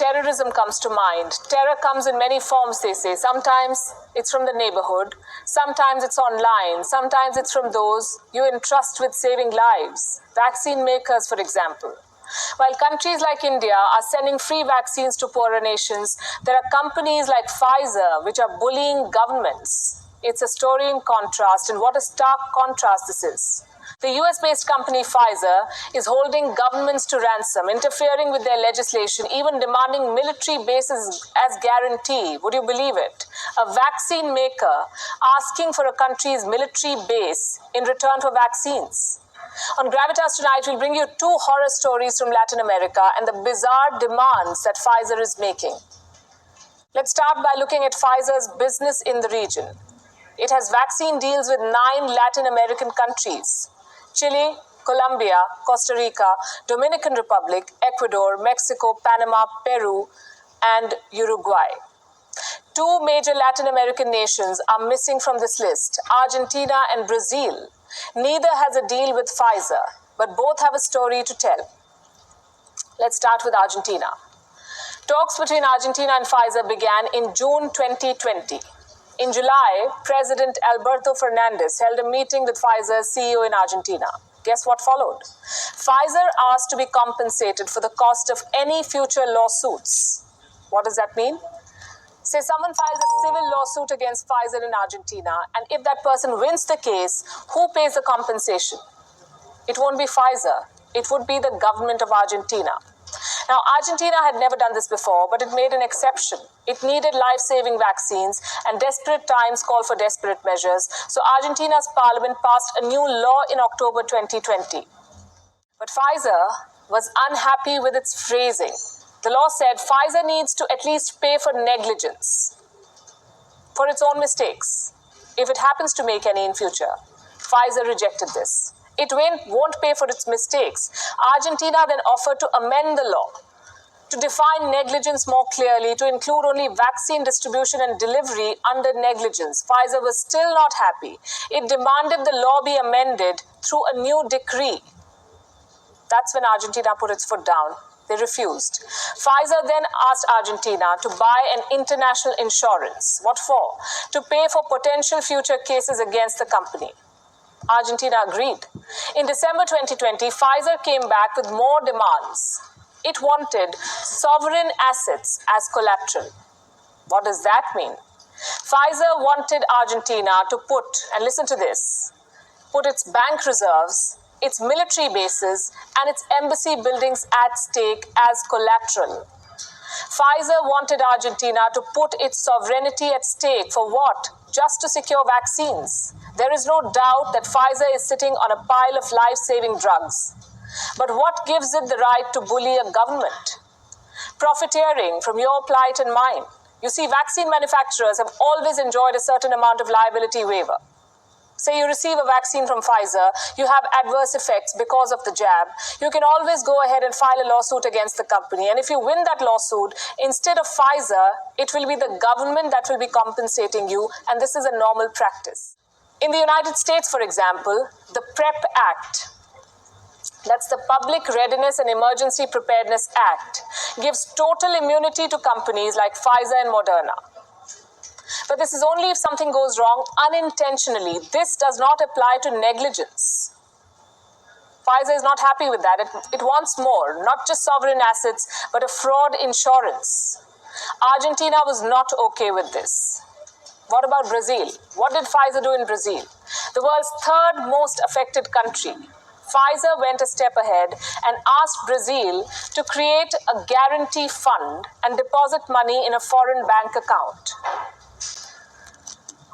terrorism comes to mind. Terror comes in many forms, they say. Sometimes it's from the neighborhood, sometimes it's online, sometimes it's from those you entrust with saving lives. Vaccine makers, for example. While countries like India are sending free vaccines to poorer nations, there are companies like Pfizer which are bullying governments. It's a story in contrast, and what a stark contrast this is. The US-based company Pfizer is holding governments to ransom, interfering with their legislation, even demanding military bases as guarantee. Would you believe it? A vaccine maker asking for a country's military base in return for vaccines. On Gravitas tonight, we'll bring you 2 horror stories from Latin America and the bizarre demands that Pfizer is making. Let's start by looking at Pfizer's business in the region. It has vaccine deals with 9 Latin American countries: Chile, Colombia, Costa Rica, Dominican Republic, Ecuador, Mexico, Panama, Peru, and Uruguay. 2 major Latin American nations are missing from this list: Argentina and Brazil. Neither has a deal with Pfizer, but both have a story to tell. Let's start with Argentina. Talks between Argentina and Pfizer began in June 2020. In July, President Alberto Fernandez held a meeting with Pfizer's CEO in Argentina. Guess what followed? Pfizer asked to be compensated for the cost of any future lawsuits. What does that mean? Say someone files a civil lawsuit against Pfizer in Argentina, and if that person wins the case, who pays the compensation? It won't be Pfizer. It would be the government of Argentina. Now, Argentina had never done this before, but it made an exception. It needed life-saving vaccines, and desperate times call for desperate measures. So Argentina's parliament passed a new law in October 2020. But Pfizer was unhappy with its phrasing. The law said Pfizer needs to at least pay for negligence, for its own mistakes, if it happens to make any in future. Pfizer rejected this. It won't pay for its mistakes. Argentina then offered to amend the law to define negligence more clearly, to include only vaccine distribution and delivery under negligence. Pfizer was still not happy. It demanded the law be amended through a new decree. That's when Argentina put its foot down. They refused. Pfizer then asked Argentina to buy an international insurance. What for? To pay for potential future cases against the company. Argentina agreed. In December 2020, Pfizer came back with more demands. It wanted sovereign assets as collateral. What does that mean? Pfizer wanted Argentina to put, and listen to this, put its bank reserves, its military bases, and its embassy buildings at stake as collateral. Pfizer wanted Argentina to put its sovereignty at stake for what? Just to secure vaccines. There is no doubt that Pfizer is sitting on a pile of life-saving drugs. But what gives it the right to bully a government? Profiteering from your plight and mine. You see, vaccine manufacturers have always enjoyed a certain amount of liability waiver. Say you receive a vaccine from Pfizer, you have adverse effects because of the jab. You can always go ahead and file a lawsuit against the company. And if you win that lawsuit, instead of Pfizer, it will be the government that will be compensating you. And this is a normal practice. In the United States, for example, the PrEP Act, that's the Public Readiness and Emergency Preparedness Act, gives total immunity to companies like Pfizer and Moderna. But this is only if something goes wrong unintentionally. This does not apply to negligence. Pfizer is not happy with that. It wants more, not just sovereign assets, but a fraud insurance. Argentina was not okay with this. What about Brazil? What did Pfizer do in Brazil? The world's 3rd most affected country. Pfizer went a step ahead and asked Brazil to create a guarantee fund and deposit money in a foreign bank account.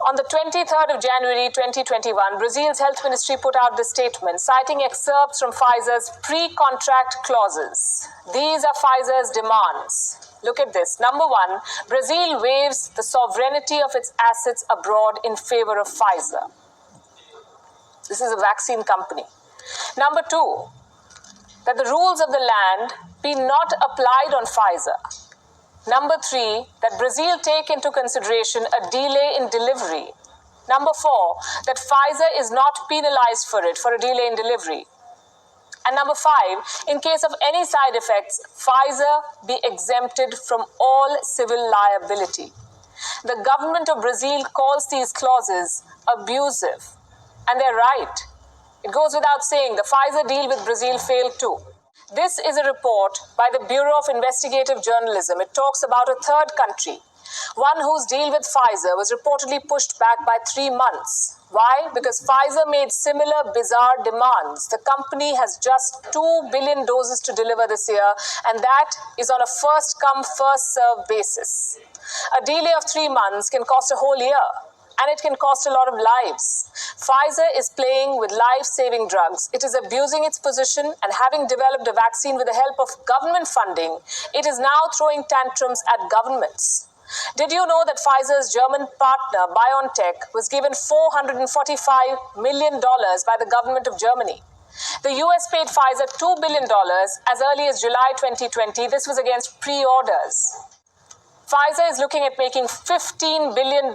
On the 23rd of January 2021, Brazil's health ministry put out this statement, citing excerpts from Pfizer's pre-contract clauses. These are Pfizer's demands. Look at this. Number 1, Brazil waives the sovereignty of its assets abroad in favor of Pfizer. This is a vaccine company. Number 2, that the rules of the land be not applied on Pfizer. Number 3, that Brazil take into consideration a delay in delivery. Number 4, that Pfizer is not penalized for it, for a delay in delivery. And number 5, in case of any side effects, Pfizer be exempted from all civil liability. The government of Brazil calls these clauses abusive. And they're right. It goes without saying, the Pfizer deal with Brazil failed too. This is a report by the Bureau of Investigative Journalism. It talks about a third country, one whose deal with Pfizer was reportedly pushed back by 3 months. Why? Because Pfizer made similar bizarre demands. The company has just 2 billion doses to deliver this year, and that is on a first-come, first-served basis. A delay of 3 months can cost a whole year, and it can cost a lot of lives. Pfizer is playing with life-saving drugs. It is abusing its position, and having developed a vaccine with the help of government funding, it is now throwing tantrums at governments. Did you know that Pfizer's German partner, BioNTech, was given $445 million by the government of Germany? The US paid Pfizer $2 billion as early as July 2020. This was against pre-orders. Pfizer is looking at making $15 billion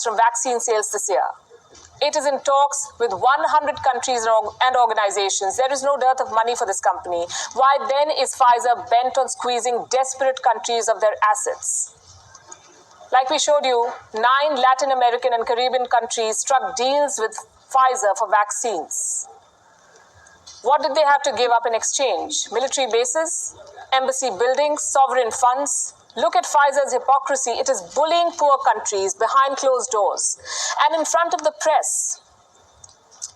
from vaccine sales this year. It is in talks with 100 countries and organizations. There is no dearth of money for this company. Why then is Pfizer bent on squeezing desperate countries of their assets? Like we showed you, 9 Latin American and Caribbean countries struck deals with Pfizer for vaccines. What did they have to give up in exchange? Military bases? Embassy buildings? Sovereign funds? Look at Pfizer's hypocrisy. It is bullying poor countries behind closed doors. And in front of the press,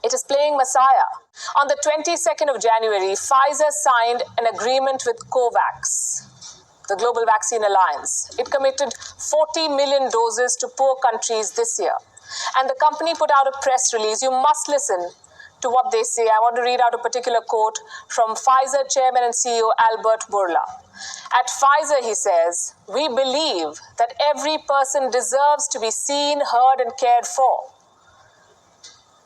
it is playing Messiah. On the 22nd of January, Pfizer signed an agreement with COVAX, the Global Vaccine Alliance. It committed 40 million doses to poor countries this year. And the company put out a press release. You must listen to what they say. I want to read out a particular quote from Pfizer Chairman and CEO Albert Bourla. At Pfizer, he says, "We believe that every person deserves to be seen, heard, and cared for."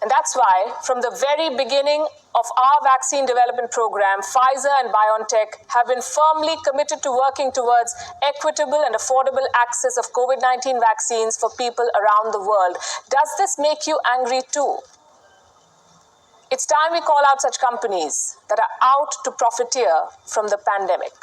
And that's why, from the very beginning of our vaccine development program, Pfizer and BioNTech have been firmly committed to working towards equitable and affordable access of COVID-19 vaccines for people around the world. Does this make you angry too? It's time we call out such companies that are out to profiteer from the pandemic.